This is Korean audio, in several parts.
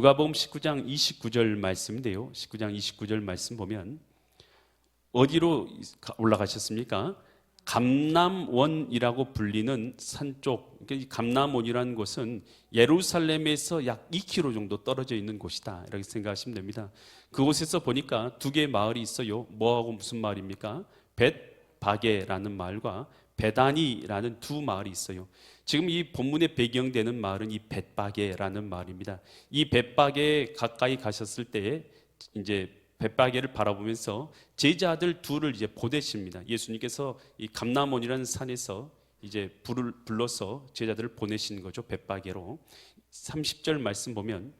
누가복음 19장 29절 말씀인데요. 19장 29절 말씀 보면 어디로 올라가셨습니까? 감람원이라고 불리는 산 쪽, 감람원이라는 곳은 예루살렘에서 약 2km 정도 떨어져 있는 곳이다, 이렇게 생각하시면 됩니다. 그곳에서 보니까 두 개의 마을이 있어요. 뭐하고 무슨 마을입니까? 벳바게라는 마을과 베다니라는 두 마을이 있어요. 지금 이 본문의 배경되는 마을은 이 벳바게라는 마을입니다. 이 벳바게에 가까이 가셨을 때에 이제 벳바게를 바라보면서 제자들 둘을 이제 보내십니다. 예수님께서 이 감람원이라는 산에서 이제 불을 불러서 제자들을 보내신 거죠. 벳바게로. 30절 말씀 보면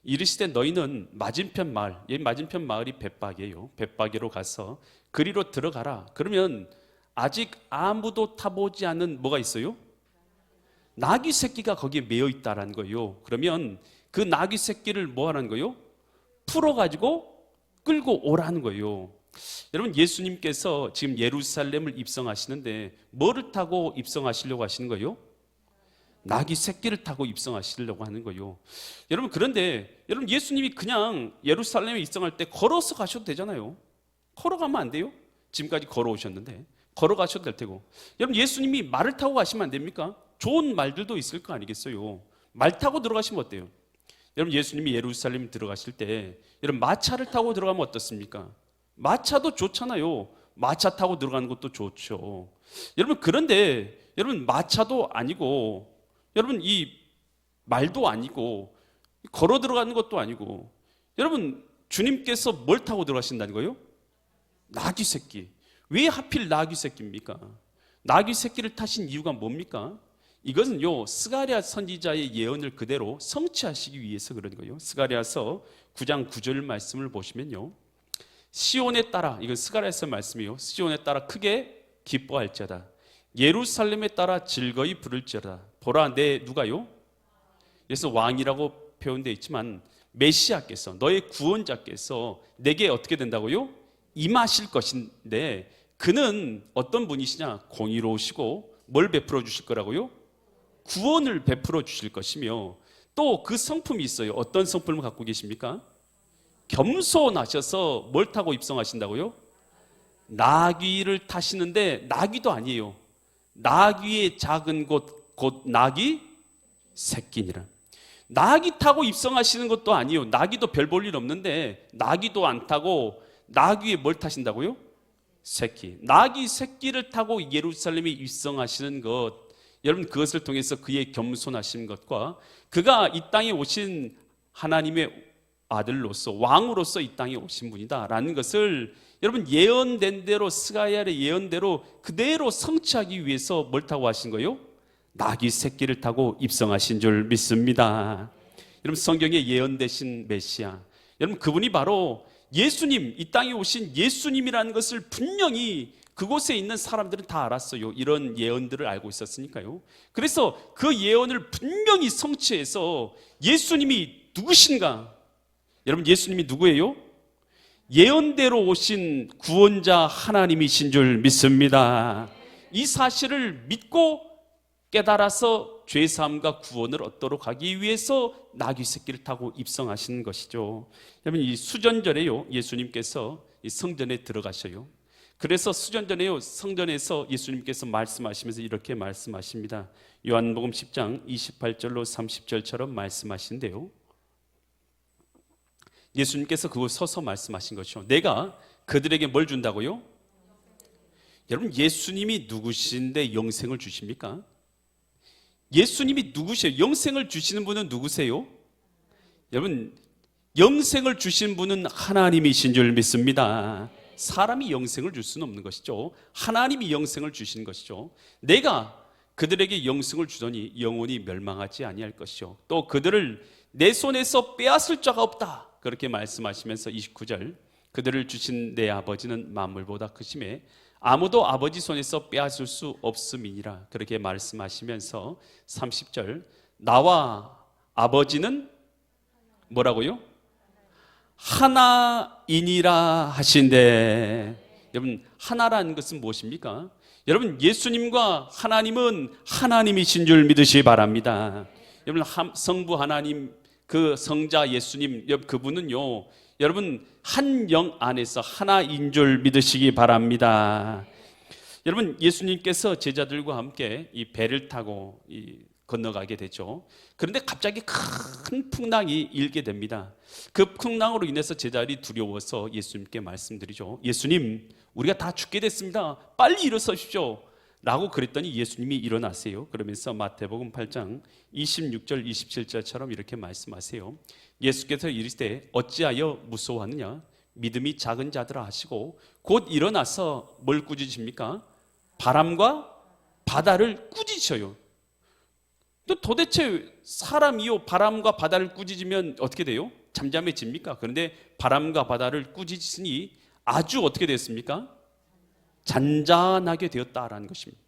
이르시되 너희는 맞은편 마을, 이 맞은편 마을이 벳바게예요. 벳바게로 가서 그리로 들어가라. 그러면 아직 아무도 타보지 않은 뭐가 있어요? 나귀 새끼가 거기에 매여 있다라는 거예요. 그러면 그 나귀 새끼를 뭐 하는 거예요? 풀어가지고 끌고 오라는 거예요. 여러분, 예수님께서 지금 예루살렘을 입성하시는데 뭐를 타고 입성하시려고 하시는 거예요? 나귀 새끼를 타고 입성하시려고 하는 거예요. 여러분, 그런데 여러분, 예수님이 그냥 예루살렘에 입성할 때 걸어서 가셔도 되잖아요. 걸어가면 안 돼요? 지금까지 걸어오셨는데 걸어가셔도 될 테고. 여러분, 예수님이 말을 타고 가시면 안 됩니까? 좋은 말들도 있을 거 아니겠어요? 말 타고 들어가시면 어때요? 여러분, 예수님이 예루살렘 들어가실 때 여러분, 마차를 타고 들어가면 어떻습니까? 마차도 좋잖아요. 마차 타고 들어가는 것도 좋죠. 여러분, 그런데 여러분, 마차도 아니고 여러분, 이 말도 아니고 걸어 들어가는 것도 아니고 여러분, 주님께서 뭘 타고 들어가신다는 거예요? 나귀 새끼. 왜 하필 나귀 새끼입니까? 나귀 새끼를 타신 이유가 뭡니까? 이것은요, 스가랴 선지자의 예언을 그대로 성취하시기 위해서 그런 거예요. 스가랴서 9장 9절 말씀을 보시면요, 시온에 따라, 이건 스가랴서 말씀이요, 시온에 따라 크게 기뻐할지어다, 예루살렘에 따라 즐거이 부를지어다. 보라, 내 누가요? 그래서 왕이라고 표현되어 있지만 메시아께서, 너의 구원자께서 내게 어떻게 된다고요? 임하실 것인데 그는 어떤 분이시냐? 공의로우시고 뭘 베풀어 주실 거라고요? 구원을 베풀어 주실 것이며, 또 그 성품이 있어요. 어떤 성품을 갖고 계십니까? 겸손하셔서 뭘 타고 입성하신다고요? 나귀를 타시는데 나귀도 아니에요. 나귀의 작은 곳, 곧 나귀 새끼니라. 나귀 타고 입성하시는 것도 아니에요. 나귀도 별 볼 일 없는데 나귀도 안 타고 나귀에 뭘 타신다고요? 새끼. 나귀 새끼를 타고 예루살렘에 입성하시는 것, 여러분, 그것을 통해서 그의 겸손하신 것과 그가 이 땅에 오신 하나님의 아들로서, 왕으로서 이 땅에 오신 분이다라는 것을 여러분, 예언된 대로, 스가랴의 예언대로 그대로 성취하기 위해서 뭘 타고 하신 거예요? 나귀 새끼를 타고 입성하신 줄 믿습니다. 여러분, 성경에 예언되신 메시아, 여러분, 그분이 바로 예수님, 이 땅에 오신 예수님이라는 것을 분명히 그곳에 있는 사람들은 다 알았어요. 이런 예언들을 알고 있었으니까요. 그래서 그 예언을 분명히 성취해서 예수님이 누구신가? 여러분, 예수님이 누구예요? 예언대로 오신 구원자 하나님이신 줄 믿습니다. 이 사실을 믿고 깨달아서 죄사함과 구원을 얻도록 하기 위해서 나귀 새끼를 타고 입성하신 것이죠. 여러분, 이 수전절에요, 예수님께서 이 성전에 들어가셔요. 그래서 수전전에요, 성전에서 예수님께서 말씀하시면서 이렇게 말씀하십니다. 요한복음 10장 28절로 30절처럼 말씀하신대요. 예수님께서 그곳 서서 말씀하신 것이죠. 내가 그들에게 뭘 준다고요? 여러분, 예수님이 누구신데 영생을 주십니까? 예수님이 누구세요? 영생을 주시는 분은 누구세요? 여러분, 영생을 주신 분은 하나님이신 줄 믿습니다. 사람이 영생을 줄 수는 없는 것이죠. 하나님이 영생을 주시는 것이죠. 내가 그들에게 영생을 주더니 영원히 멸망하지 아니할 것이요, 또 그들을 내 손에서 빼앗을 자가 없다, 그렇게 말씀하시면서 29절, 그들을 주신 내 아버지는 만물보다 크심에 아무도 아버지 손에서 빼앗을 수 없음이니라, 그렇게 말씀하시면서 30절, 나와 아버지는 뭐라고요? 하나이니라 하신대. 여러분, 하나라는 것은 무엇입니까? 여러분, 예수님과 하나님은 하나님이신 줄 믿으시기 바랍니다. 여러분, 성부 하나님, 그 성자 예수님, 그분은요, 여러분 한 영 안에서 하나인 줄 믿으시기 바랍니다. 여러분, 예수님께서 제자들과 함께 이 배를 타고 건너가게 되죠. 그런데 갑자기 큰 풍랑이 일게 됩니다. 그 풍랑으로 인해서 제자들이 두려워서 예수님께 말씀드리죠. 예수님, 우리가 다 죽게 됐습니다. 빨리 일어서십시오 라고 그랬더니 예수님이 일어나세요. 그러면서 마태복음 8장 26절 27절처럼 이렇게 말씀하세요. 예수께서 이르시되 어찌하여 무서워하느냐, 믿음이 작은 자들아 하시고 곧 일어나서 뭘 꾸짖으십니까? 바람과 바다를 꾸짖으셔요. 도대체 사람이요 바람과 바다를 꾸짖으면 어떻게 돼요? 잠잠해집니까? 그런데 바람과 바다를 꾸짖으니 아주 어떻게 됐습니까? 잔잔하게 되었다라는 것입니다.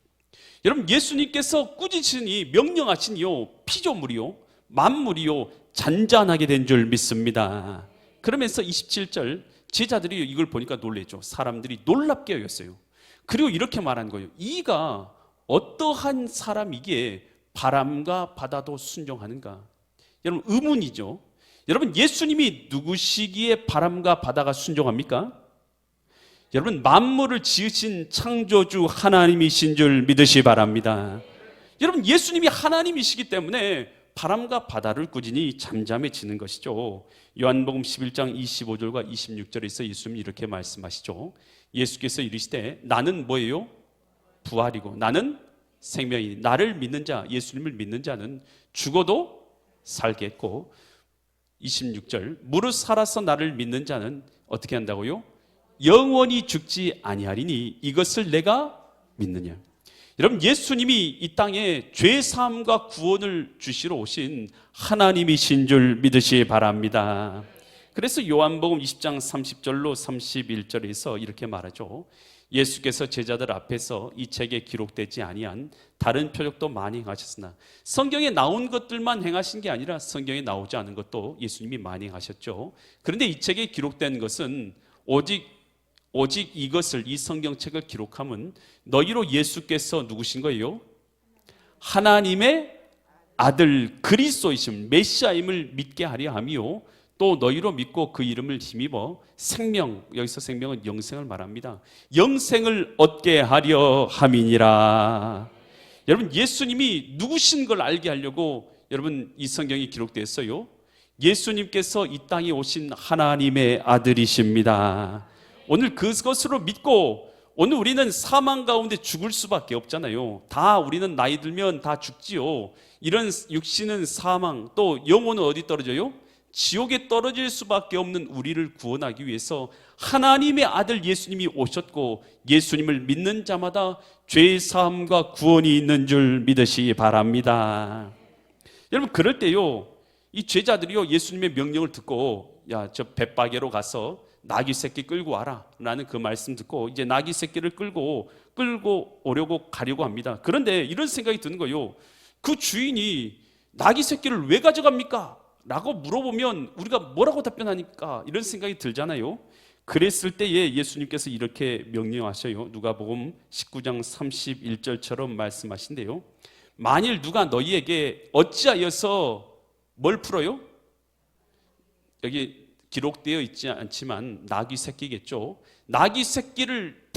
여러분, 예수님께서 꾸짖으니 명령하시니요 피조물이요 만물이요 잔잔하게 된 줄 믿습니다. 그러면서 27절 제자들이 이걸 보니까 놀랬죠. 사람들이 놀랍게 여겼어요. 그리고 이렇게 말한 거예요. 이가 어떠한 사람이기에 바람과 바다도 순종하는가? 여러분, 의문이죠. 여러분, 예수님이 누구시기에 바람과 바다가 순종합니까? 여러분, 만물을 지으신 창조주 하나님이신 줄 믿으시 바랍니다. 여러분, 예수님이 하나님이시기 때문에 바람과 바다를 꾸짖으니 잠잠해지는 것이죠. 요한복음 11장 25절과 26절에서 예수님이 이렇게 말씀하시죠. 예수께서 이르시되 나는 뭐예요? 부활이고 나는 생명이니 나를 믿는 자, 예수님을 믿는 자는 죽어도 살겠고, 26절 무릇 살아서 나를 믿는 자는 어떻게 한다고요? 영원히 죽지 아니하리니 이것을 내가 믿느냐. 여러분, 예수님이 이 땅에 죄사함과 구원을 주시러 오신 하나님이신 줄 믿으시기 바랍니다. 그래서 요한복음 20장 30절로 31절에서 이렇게 말하죠. 예수께서 제자들 앞에서 이 책에 기록되지 아니한 다른 표적도 많이 행하셨으나, 성경에 나온 것들만 행하신 게 아니라 성경에 나오지 않은 것도 예수님이 많이 행하셨죠. 그런데 이 책에 기록된 것은 오직 이것을, 이 성경책을 기록함은 너희로 예수께서 누구신 거예요? 하나님의 아들 그리스도이심 메시아임을 믿게 하려 함이요 또 너희로 믿고 그 이름을 힘입어 생명, 여기서 생명은 영생을 말합니다. 영생을 얻게 하려 함이니라. 여러분, 예수님이 누구신 걸 알게 하려고 여러분 이 성경이 기록됐어요. 예수님께서 이 땅에 오신 하나님의 아들이십니다. 오늘 그것으로 믿고, 오늘 우리는 사망 가운데 죽을 수밖에 없잖아요. 다 우리는 나이 들면 다 죽지요. 이런 육신은 사망, 또 영혼은 어디 떨어져요? 지옥에 떨어질 수밖에 없는 우리를 구원하기 위해서 하나님의 아들 예수님이 오셨고, 예수님을 믿는 자마다 죄 사함과 구원이 있는 줄 믿으시기 바랍니다. 여러분, 그럴 때요 이 제자들이요 예수님의 명령을 듣고, 야, 저 벳바게로 가서 나귀 새끼 끌고 와라 라는 그 말씀 듣고 이제 나귀 새끼를 끌고 오려고 가려고 합니다. 그런데 이런 생각이 드는 거예요. 그 주인이 나귀 새끼를 왜 가져갑니까? 라고 물어보면 우리가 뭐라고 답변하니까 이런 생각이 들잖아요. 그랬을 때에 예수님께서 이렇게 명령하셔요. 누가복음 19장 31절처럼 말씀하신대요. 만일 누가 너희에게 어찌하여서 뭘 풀어요? 여기 기록되어 있지 않지만 나귀 새끼겠죠. 나귀 새끼를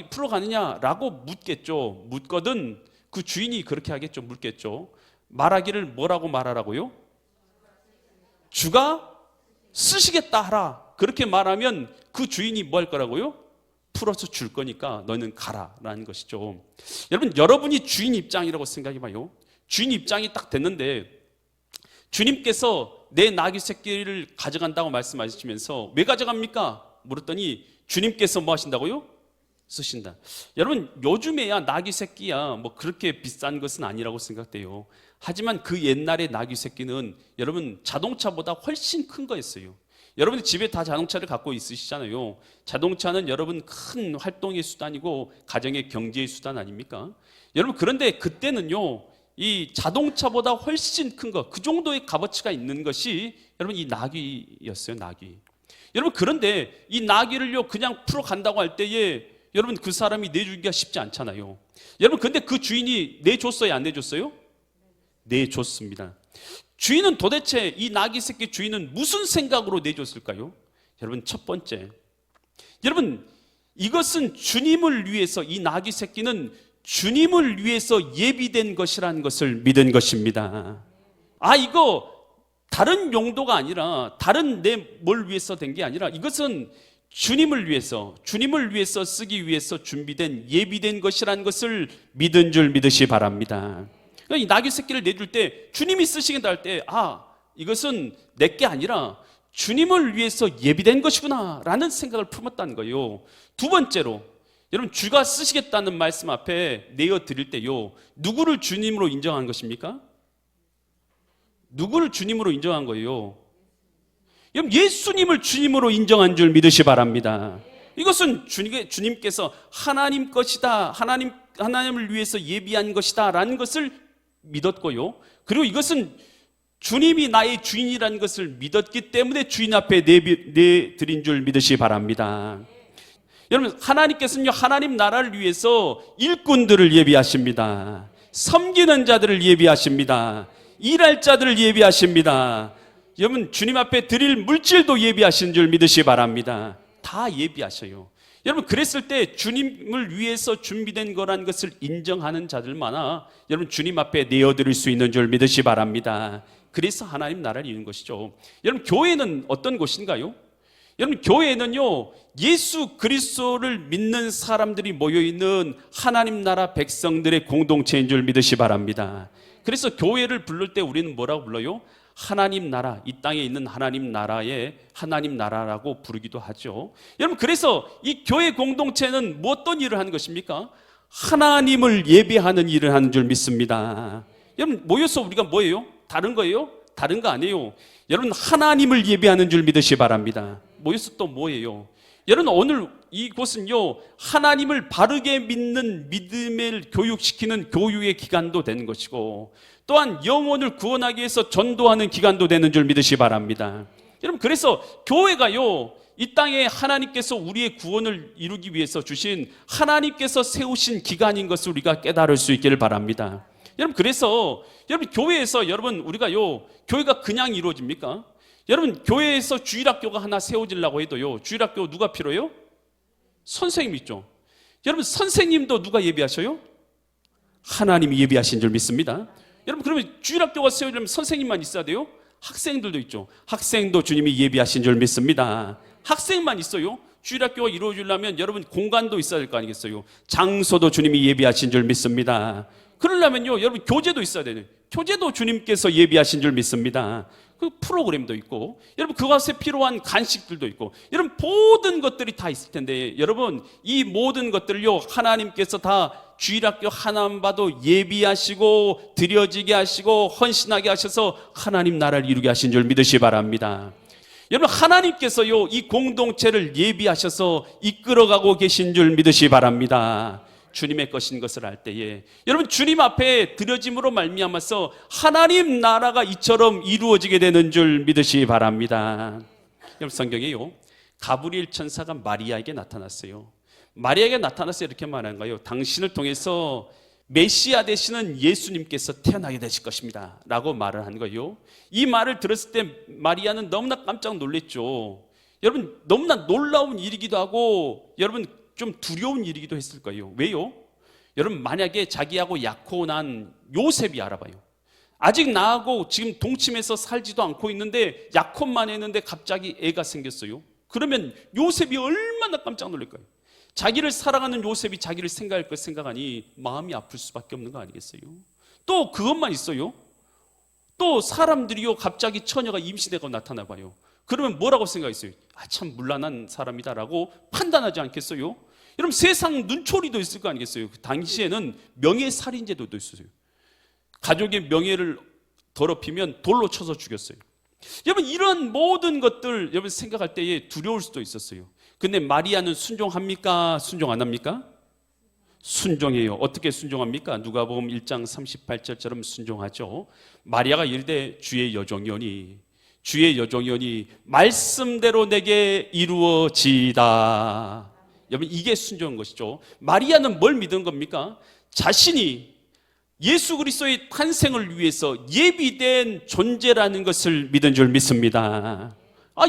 풀어가느냐라고 묻겠죠. 묻거든 그 주인이 그렇게 하겠죠. 묻겠죠. 말하기를 뭐라고 말하라고요? 주가 쓰시겠다 하라. 그렇게 말하면 그 주인이 뭐 할 거라고요? 풀어서 줄 거니까 너는 가라라는 것이죠. 여러분이 주인 입장이라고 생각해봐요. 주인 입장이 딱 됐는데 주님께서 내 나귀 새끼를 가져간다고 말씀하시면서 왜 가져갑니까? 물었더니 주님께서 뭐 하신다고요? 쓰신다. 여러분, 요즘에야 나귀 새끼야 뭐 그렇게 비싼 것은 아니라고 생각돼요. 하지만 그 옛날의 나귀 새끼는 여러분 자동차보다 훨씬 큰 거였어요. 여러분이 집에 다 자동차를 갖고 있으시잖아요. 자동차는 여러분 큰 활동의 수단이고 가정의 경제의 수단 아닙니까? 여러분, 그런데 그때는요 이 자동차보다 훨씬 큰 것, 그 정도의 값어치가 있는 것이 여러분 이 나귀였어요. 나귀. 여러분, 그런데 이 나귀를요 그냥 풀어 간다고 할 때에 여러분 그 사람이 내주기가 쉽지 않잖아요. 여러분, 근데 그 주인이 내줬어요, 안 내줬어요? 내줬습니다. 주인은 도대체 이 나귀 새끼 주인은 무슨 생각으로 내줬을까요? 여러분, 첫 번째, 여러분, 이것은 주님을 위해서, 이 나귀 새끼는 주님을 위해서 예비된 것이라는 것을 믿은 것입니다. 이거 다른 용도가 아니라, 다른 내 뭘 위해서 된 게 아니라, 이것은 주님을 위해서 쓰기 위해서 준비된, 예비된 것이라는 것을 믿은 줄 믿으시 바랍니다. 이 나귀 새끼를 내줄 때, 주님이 쓰시겠다 할 때, 이것은 내 게 아니라 주님을 위해서 예비된 것이구나 라는 생각을 품었다는 거예요. 두 번째로, 여러분, 주가 쓰시겠다는 말씀 앞에 내어 드릴 때요, 누구를 주님으로 인정한 것입니까? 누구를 주님으로 인정한 거예요? 여러분, 예수님을 주님으로 인정한 줄 믿으시 바랍니다. 이것은 주님께서 하나님 것이다, 하나님을 위해서 예비한 것이다 라는 것을 믿었고요, 그리고 이것은 주님이 나의 주인이라는 것을 믿었기 때문에 주인 앞에 내드린 줄 믿으시 바랍니다. 여러분, 하나님께서는요, 하나님 나라를 위해서 일꾼들을 예비하십니다. 섬기는 자들을 예비하십니다. 일할 자들을 예비하십니다. 여러분, 주님 앞에 드릴 물질도 예비하신 줄 믿으시 바랍니다. 다 예비하셔요. 여러분, 그랬을 때 주님을 위해서 준비된 거란 것을 인정하는 자들만아 여러분, 주님 앞에 내어드릴 수 있는 줄 믿으시 바랍니다. 그래서 하나님 나라를 이루는 것이죠. 여러분, 교회는 어떤 곳인가요? 여러분, 교회는요, 예수 그리스도를 믿는 사람들이 모여있는 하나님 나라 백성들의 공동체인 줄 믿으시 바랍니다. 그래서 교회를 부를 때 우리는 뭐라고 불러요? 하나님 나라, 이 땅에 있는 하나님 나라의 하나님 나라라고 부르기도 하죠. 여러분, 그래서 이 교회 공동체는 뭐 어떤 일을 하는 것입니까? 하나님을 예배하는 일을 하는 줄 믿습니다. 여러분, 모여서 우리가 뭐예요? 다른 거예요? 다른 거 아니에요. 여러분, 하나님을 예배하는 줄 믿으시 바랍니다. 모여서 또 뭐예요? 여러분, 오늘 이곳은요, 하나님을 바르게 믿는 믿음을 교육시키는 교육의 기간도 되는 것이고, 또한 영혼을 구원하기 위해서 전도하는 기간도 되는 줄 믿으시 바랍니다. 여러분, 그래서 교회가요, 이 땅에 하나님께서 우리의 구원을 이루기 위해서 주신, 하나님께서 세우신 기간인 것을 우리가 깨달을 수 있기를 바랍니다. 여러분, 그래서 여러분, 교회에서 여러분, 우리가요, 교회가 그냥 이루어집니까? 여러분, 교회에서 주일학교가 하나 세워지려고 해도요, 주일학교 누가 필요해요? 선생님 있죠. 여러분, 선생님도 누가 예비하셔요? 하나님이 예비하신 줄 믿습니다. 여러분, 그러면 주일학교가 세워지려면 선생님만 있어야 돼요? 학생들도 있죠. 학생도 주님이 예비하신 줄 믿습니다. 학생만 있어요? 주일학교가 이루어지려면 여러분, 공간도 있어야 될 거 아니겠어요? 장소도 주님이 예비하신 줄 믿습니다. 그러려면요, 여러분, 교재도 있어야 돼요. 교재도 주님께서 예비하신 줄 믿습니다. 그 프로그램도 있고, 여러분, 그것에 필요한 간식들도 있고, 여러분, 모든 것들이 다 있을 텐데, 여러분, 이 모든 것들을요, 하나님께서 다 주일학교 하나만 봐도 예비하시고 드려지게 하시고 헌신하게 하셔서 하나님 나라를 이루게 하신 줄 믿으시 바랍니다. 여러분, 하나님께서요, 이 공동체를 예비하셔서 이끌어가고 계신 줄 믿으시 바랍니다. 주님의 것인 것을 알 때에 여러분, 주님 앞에 드려짐으로 말미암아서 하나님 나라가 이처럼 이루어지게 되는 줄 믿으시 바랍니다. 여러분, 성경에요, 가브리엘 천사가 마리아에게 나타났어요. 마리아에게 나타나서 이렇게 말하는 거예요. 당신을 통해서 메시아 되시는 예수님께서 태어나게 되실 것입니다 라고 말을 한 거예요. 이 말을 들었을 때 마리아는 너무나 깜짝 놀랐죠. 여러분, 너무나 놀라운 일이기도 하고 여러분, 좀 두려운 일이기도 했을 거예요. 왜요? 여러분, 만약에 자기하고 약혼한 요셉이 알아봐요. 아직 나하고 지금 동침해서 살지도 않고 있는데 약혼만 했는데 갑자기 애가 생겼어요. 그러면 요셉이 얼마나 깜짝 놀랄까요? 자기를 사랑하는 요셉이 자기를 생각할 것 생각하니 마음이 아플 수밖에 없는 거 아니겠어요? 또 그것만 있어요. 또 사람들이요, 갑자기 처녀가 임신되고 나타나 봐요. 그러면 뭐라고 생각했어요? 참 문란한 사람이다라고 판단하지 않겠어요? 여러분, 세상 눈초리도 있을 거 아니겠어요? 그 당시에는 명예살인제도도 있었어요. 가족의 명예를 더럽히면 돌로 쳐서 죽였어요. 여러분, 이런 모든 것들 여러분 생각할 때에 두려울 수도 있었어요. 근데 마리아는 순종합니까? 순종 안 합니까? 순종해요. 어떻게 순종합니까? 누가복음 1장 38절처럼 순종하죠. 마리아가 이르되 주의 여종이오니 말씀대로 내게 이루어지이다. 여러분, 이게 순종한 것이죠. 마리아는 뭘 믿은 겁니까? 자신이 예수 그리스도의 탄생을 위해서 예비된 존재라는 것을 믿은 줄 믿습니다.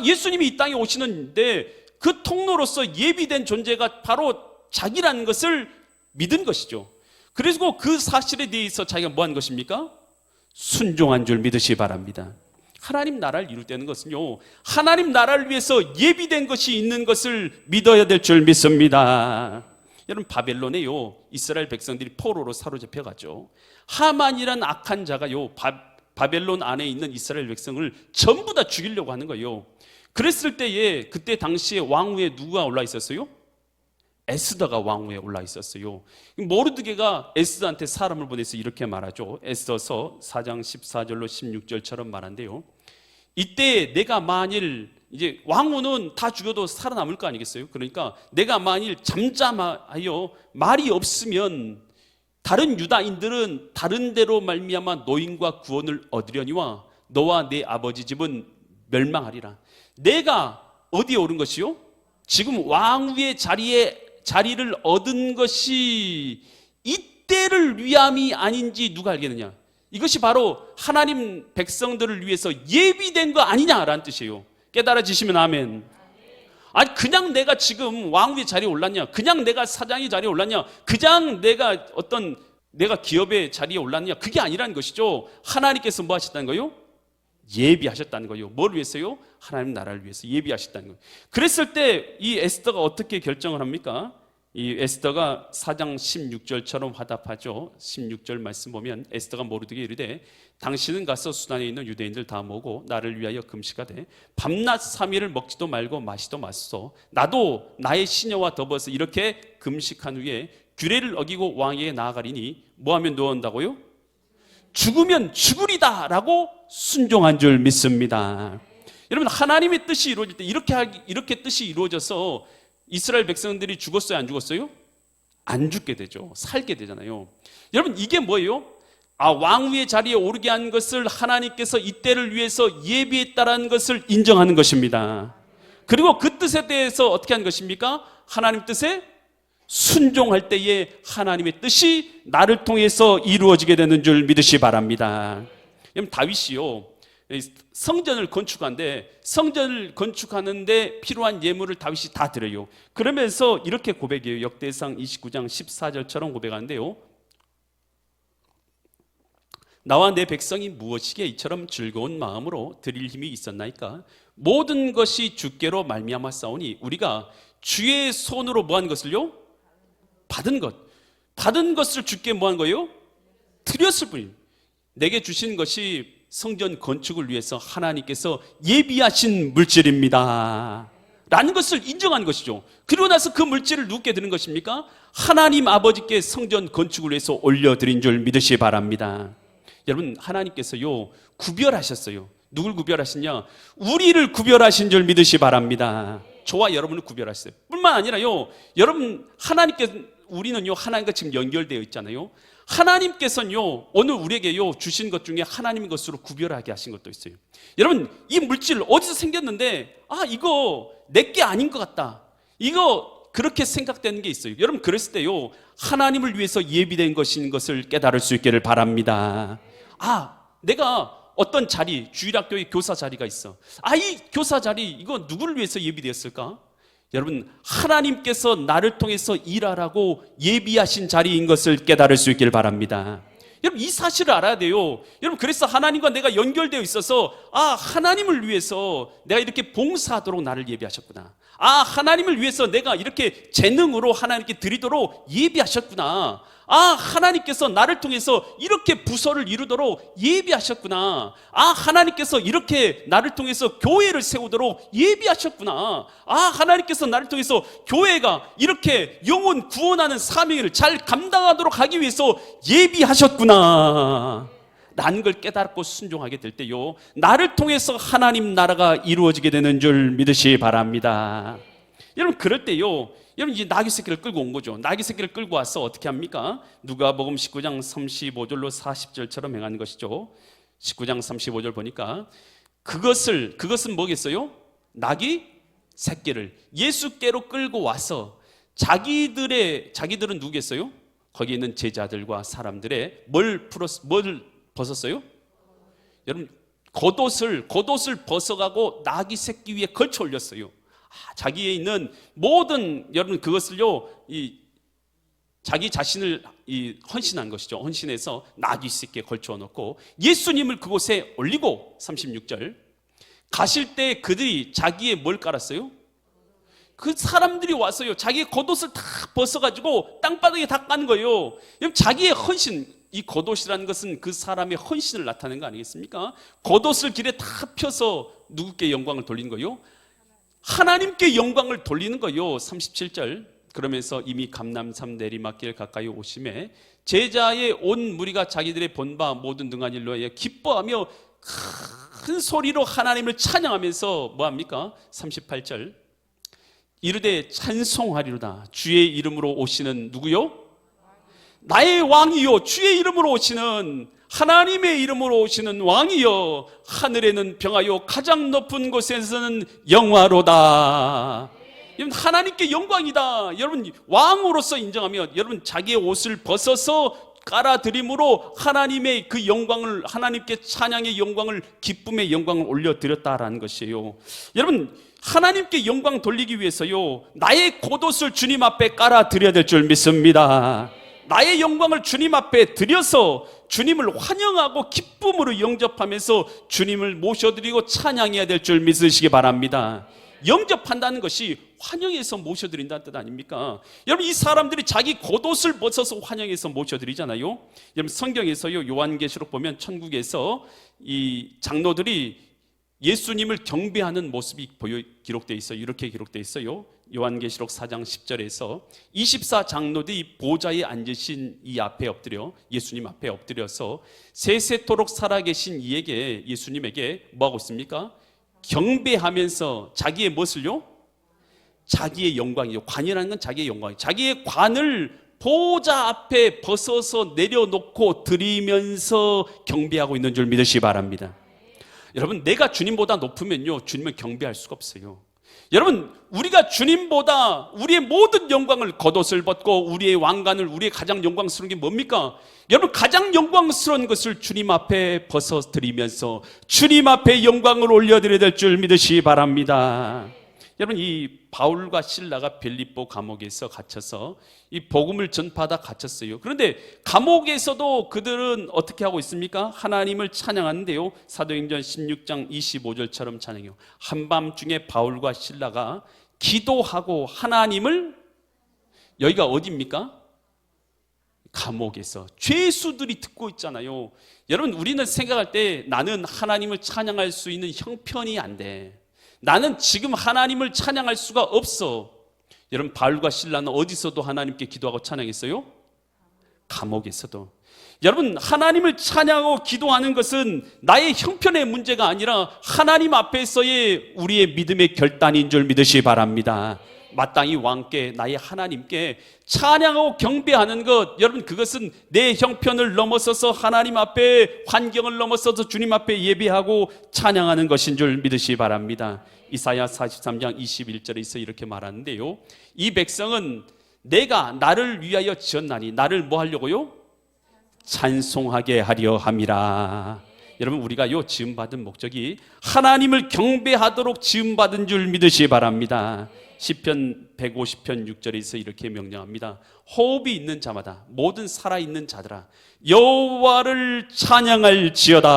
예수님이 이 땅에 오시는데 그 통로로서 예비된 존재가 바로 자기라는 것을 믿은 것이죠. 그리고 그 사실에 대해서 자기가 뭐 한 것입니까? 순종한 줄 믿으시기 바랍니다. 하나님 나라를 이룰 때는 것은요, 하나님 나라를 위해서 예비된 것이 있는 것을 믿어야 될 줄 믿습니다. 여러분, 바벨론에요, 이스라엘 백성들이 포로로 사로잡혀 가죠. 하만이란 악한 자가요, 바벨론 안에 있는 이스라엘 백성을 전부 다 죽이려고 하는 거예요. 그랬을 때에 그때 당시에 왕위에 누가 올라 있었어요? 에스더가 왕위에 올라 있었어요. 모르드게가 에스더한테 사람을 보내서 이렇게 말하죠. 에스더서 4장 14절로 16절처럼 말한대요. 이때 내가 만일, 이제 왕후는 다 죽여도 살아남을 거 아니겠어요? 그러니까 내가 만일 잠잠하여 말이 없으면 다른 유다인들은 다른 데로 말미암아 노임과 구원을 얻으려니와 너와 내 아버지 집은 멸망하리라. 내가 어디에 오른 것이요? 지금 왕후의 자리를 얻은 것이 이때를 위함이 아닌지 누가 알겠느냐? 이것이 바로 하나님 백성들을 위해서 예비된 거 아니냐라는 뜻이에요. 깨달아지시면 아멘. 아니, 그냥 내가 지금 왕후의 자리에 올랐냐, 그냥 내가 사장의 자리에 올랐냐, 그냥 내가 기업의 자리에 올랐냐, 그게 아니라는 것이죠. 하나님께서 뭐 하셨다는 거요? 예비하셨다는 거예요. 뭘 위해서요? 하나님 나라를 위해서 예비하셨다는 거예요. 그랬을 때 이 에스더가 어떻게 결정을 합니까? 이 에스더가 4장 16절처럼 화답하죠. 16절 말씀 보면 에스더가 모르드게 이르되 당신은 가서 수단에 있는 유대인들 다 모으고 나를 위하여 금식하되 밤낮 3일을 먹지도 말고 마시도 마소서. 나도 나의 시녀와 더불어서 이렇게 금식한 후에 규례를 어기고 왕에게 나아가리니 뭐하면 누워온다고요? 죽으면 죽으리다 라고 순종한 줄 믿습니다. 여러분, 하나님의 뜻이 이루어질 때 이렇게 뜻이 이루어져서 이스라엘 백성들이 죽었어요, 안 죽었어요? 안 죽게 되죠. 살게 되잖아요. 여러분, 이게 뭐예요? 왕위의 자리에 오르게 한 것을 하나님께서 이때를 위해서 예비했다라는 것을 인정하는 것입니다. 그리고 그 뜻에 대해서 어떻게 하는 것입니까? 하나님 뜻에 순종할 때에 하나님의 뜻이 나를 통해서 이루어지게 되는 줄 믿으시 바랍니다. 여러분, 다윗이요, 성전을 건축하는데 성전을 건축하는데 필요한 예물을 다윗이 다 드려요. 그러면서 이렇게 고백해요. 역대상 29장 14절처럼 고백하는데요. 나와 내 백성이 무엇이게 이처럼 즐거운 마음으로 드릴 힘이 있었나이까? 모든 것이 주께로 말미암아 싸우니 우리가 주의 손으로 뭐한 것을요? 받은 것을 주께 뭐한 거예요? 드렸을 뿐이에요. 내게 주신 것이 성전 건축을 위해서 하나님께서 예비하신 물질입니다 라는 것을 인정한 것이죠. 그리고 나서 그 물질을 누구께 드는 것입니까? 하나님 아버지께 성전 건축을 위해서 올려드린 줄 믿으시기 바랍니다. 여러분, 하나님께서요 구별하셨어요. 누굴 구별하시냐? 우리를 구별하신 줄 믿으시기 바랍니다. 저와 여러분을 구별하셨어요. 뿐만 아니라요, 여러분, 우리는요 하나님과 지금 연결되어 있잖아요. 하나님께서는요 오늘 우리에게요 주신 것 중에 하나님 것으로 구별하게 하신 것도 있어요. 여러분, 이 물질 어디서 생겼는데 이거 내게 아닌 것 같다, 이거 그렇게 생각되는 게 있어요. 여러분, 그랬을 때요 하나님을 위해서 예비된 것인 것을 깨달을 수 있기를 바랍니다. 내가 어떤 자리, 주일학교의 교사 자리가 있어. 이 교사 자리, 이거 누구를 위해서 예비되었을까? 여러분, 하나님께서 나를 통해서 일하라고 예비하신 자리인 것을 깨달을 수 있기를 바랍니다. 여러분, 이 사실을 알아야 돼요. 여러분, 그래서 하나님과 내가 연결되어 있어서 하나님을 위해서 내가 이렇게 봉사하도록 나를 예비하셨구나. 하나님을 위해서 내가 이렇게 재능으로 하나님께 드리도록 예비하셨구나. 하나님께서 나를 통해서 이렇게 부서를 이루도록 예비하셨구나. 하나님께서 이렇게 나를 통해서 교회를 세우도록 예비하셨구나. 하나님께서 나를 통해서 교회가 이렇게 영혼 구원하는 사명을 잘 감당하도록 하기 위해서 예비하셨구나 라는 걸 깨닫고 순종하게 될 때요 나를 통해서 하나님 나라가 이루어지게 되는 줄 믿으시기 바랍니다. 여러분, 그럴 때요 여러분, 이제 나귀 새끼를 끌고 온 거죠. 나귀 새끼를 끌고 와서 어떻게 합니까? 누가복음 19장 35절로 40절처럼 행하는 것이죠. 19장 35절 보니까 그것은 뭐겠어요? 나귀 새끼를 예수께로 끌고 와서 자기들은 누구겠어요? 거기 있는 제자들과 사람들의 뭘 벗었어요? 여러분, 겉옷을 벗어가고 나귀 새끼 위에 걸쳐 올렸어요. 자기에 있는 모든, 여러분, 그것을요, 자기 자신을 헌신한 것이죠. 헌신해서 나귀 새끼에 걸쳐 놓고 예수님을 그곳에 올리고, 36절, 가실 때 그들이 자기의 뭘 깔았어요? 그 사람들이 와서요, 자기의 겉옷을 다 벗어가지고 땅바닥에 다 깐 거예요. 자기의 헌신, 이 겉옷이라는 것은 그 사람의 헌신을 나타내는 거 아니겠습니까? 겉옷을 길에 다 펴서 누구께 영광을 돌리는 거예요? 하나님께 영광을 돌리는 거예요. 37절, 그러면서 이미 감람산 내리막길 가까이 오심에 제자의 온 무리가 자기들의 본바 모든 등한 일로 해 기뻐하며 큰 소리로 하나님을 찬양하면서 뭐합니까? 38절, 이르되 찬송하리로다. 주의 이름으로 오시는 누구요? 나의 왕이요, 주의 이름으로 오시는, 하나님의 이름으로 오시는 왕이요, 하늘에는 평하여 가장 높은 곳에서는 영화로다. 여러분, 하나님께 영광이다. 여러분, 왕으로서 인정하며 여러분 자기의 옷을 벗어서 깔아드림으로 하나님의 그 영광을, 하나님께 찬양의 영광을, 기쁨의 영광을 올려드렸다라는 것이에요. 여러분, 하나님께 영광 돌리기 위해서요, 나의 겉옷을 주님 앞에 깔아드려야 될 줄 믿습니다. 나의 영광을 주님 앞에 드려서 주님을 환영하고 기쁨으로 영접하면서 주님을 모셔드리고 찬양해야 될 줄 믿으시기 바랍니다. 영접한다는 것이 환영해서 모셔드린다는 뜻 아닙니까? 여러분, 이 사람들이 자기 겉옷을 벗어서 환영해서 모셔드리잖아요. 여러분, 성경에서요, 요한계시록 보면 천국에서 이 장로들이 예수님을 경배하는 모습이 기록되어 있어요. 이렇게 기록되어 있어요. 요한계시록 4장 10절에서 24장로들이 보좌에 앉으신 이 앞에 엎드려, 예수님 앞에 엎드려서 세세토록 살아계신 이에게, 예수님에게 뭐하고 있습니까? 경배하면서 자기의 무엇을요? 자기의 영광이요. 관이라는 건 자기의 영광이요. 자기의 관을 보좌 앞에 벗어서 내려놓고 드리면서 경배하고 있는 줄 믿으시기 바랍니다. 여러분, 내가 주님보다 높으면요, 주님을 경배할 수가 없어요. 여러분, 우리가 주님보다 우리의 모든 영광을, 겉옷을 벗고 우리의 왕관을, 우리의 가장 영광스러운 게 뭡니까? 여러분, 가장 영광스러운 것을 주님 앞에 벗어드리면서 주님 앞에 영광을 올려드려야 될 줄 믿으시기 바랍니다. 여러분, 이 바울과 실라가 빌립보 감옥에서 갇혀서 이 복음을 전파하다 갇혔어요. 그런데 감옥에서도 그들은 어떻게 하고 있습니까? 하나님을 찬양하는데요, 사도행전 16장 25절처럼 찬양해요. 한밤중에 바울과 실라가 기도하고 하나님을, 여기가 어디입니까? 감옥에서 죄수들이 듣고 있잖아요. 여러분, 우리는 생각할 때 나는 하나님을 찬양할 수 있는 형편이 안 돼, 나는 지금 하나님을 찬양할 수가 없어. 여러분, 바울과 실라는 어디서도 하나님께 기도하고 찬양했어요? 감옥에서도. 여러분, 하나님을 찬양하고 기도하는 것은 나의 형편의 문제가 아니라 하나님 앞에서의 우리의 믿음의 결단인 줄 믿으시기 바랍니다. 마땅히 왕께, 나의 하나님께 찬양하고 경배하는 것, 여러분, 그것은 내 형편을 넘어서서 하나님 앞에, 환경을 넘어서서 주님 앞에 예배하고 찬양하는 것인 줄 믿으시기 바랍니다. 이사야 43장 21절에서 이렇게 말하는데요, 이 백성은 내가 나를 위하여 지었나니, 나를 뭐 하려고요? 찬송하게 하려 함이라. 여러분, 우리가요, 지음받은 목적이 하나님을 경배하도록 지음받은 줄 믿으시기 바랍니다. 시편 150편 6절에서 이렇게 명령합니다. 호흡이 있는 자마다, 모든 살아있는 자들아, 여호와를 찬양할지어다.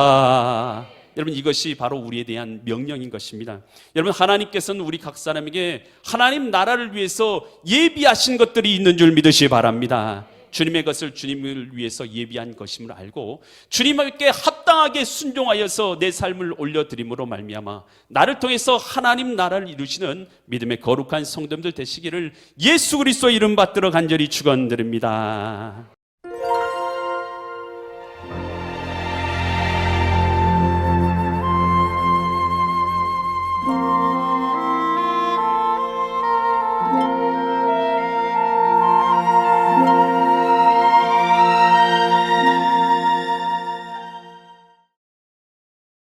여러분, 이것이 바로 우리에 대한 명령인 것입니다. 여러분, 하나님께서는 우리 각 사람에게 하나님 나라를 위해서 예비하신 것들이 있는 줄 믿으시기 바랍니다. 주님의 것을 주님을 위해서 예비한 것임을 알고 주님께 합당하게 순종하여서 내 삶을 올려드림으로 말미암아 나를 통해서 하나님 나라를 이루시는 믿음의 거룩한 성도들 되시기를 예수 그리스도의 이름 받들어 간절히 축원드립니다.